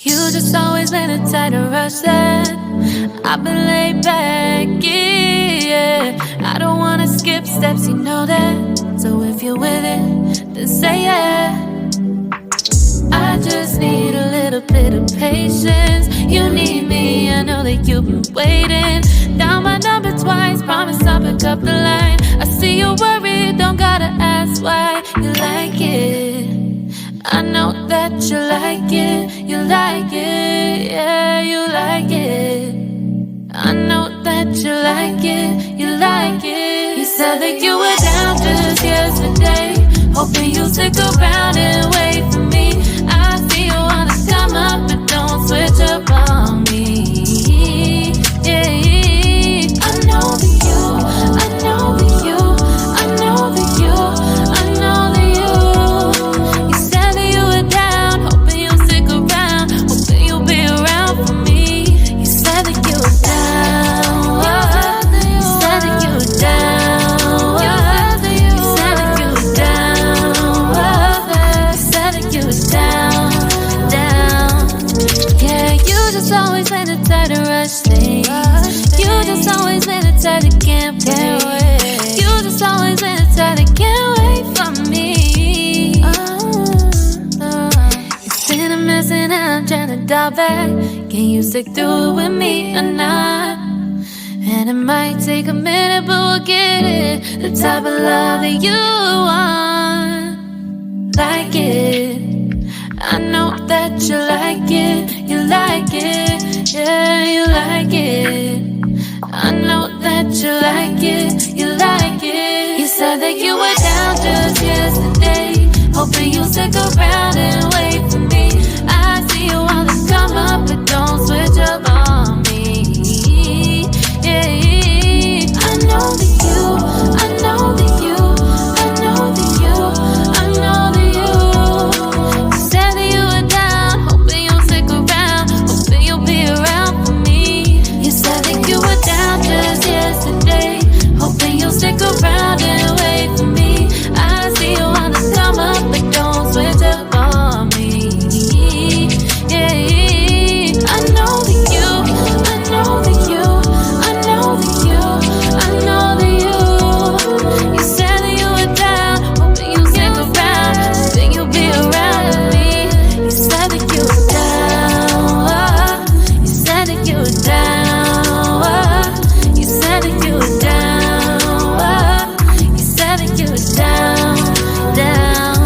You just always been a tight and rush that I've been laid back, yeah. I don't wanna skip steps, you know that. So if you're with it, then say yeah. I just need a little bit of patience. You need me, I know that you've been waiting. Down my number twice, promise I'll pick up the line. I see you worried, don't gotta ask why. You like it, I know that you like it. You like it, yeah, you like it. I know that you like it, you like it. You said that you were down just yesterday, hoping you'll stick around and wait for me. I see you wanna come up, but don't switch up on me. Yeah, I know that you, I know that you, I know that you, I know that you. You said that you were down, hoping you'll stick around, hoping you'll be around for me. You said that you were down, you said that you were down, you said that you were down, you said that you were down, down. Yeah, you just always been a tight and rush thing. You just always been a tight and can't wait. You just always been a tight and can't wait for me. It's been a mess and I'm trying to dial back. Can you stick through it with me or not? And it might take a minute, but we'll get it. The type of love that you want. Like it, I know that you like it. You like it, yeah, you like it. I know that you like it. You like it. You said that you were down just yesterday, hoping you'll stick around and wait for me. I see you wanna come up, but don't switch up on me. Yeah, I know that you, I know that you, I know that you, I know that you. You said that you were down, hoping you'll stick around, hoping you'll be around for me. You said that you were down just yesterday, hoping you'll stick around and wait for me. I see you wanna come up, but don't switch up on me. Yeah, I know that you, I know that you, I know that you, I know that you. You said that you were down, hoping you'll stick around, hoping you'll be around with me. You said that you were down, you said that you were down, you said that you were down, you said that you were down, down.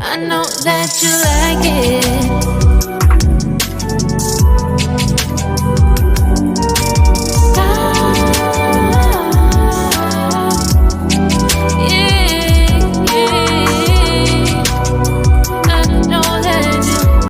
I know that you like it.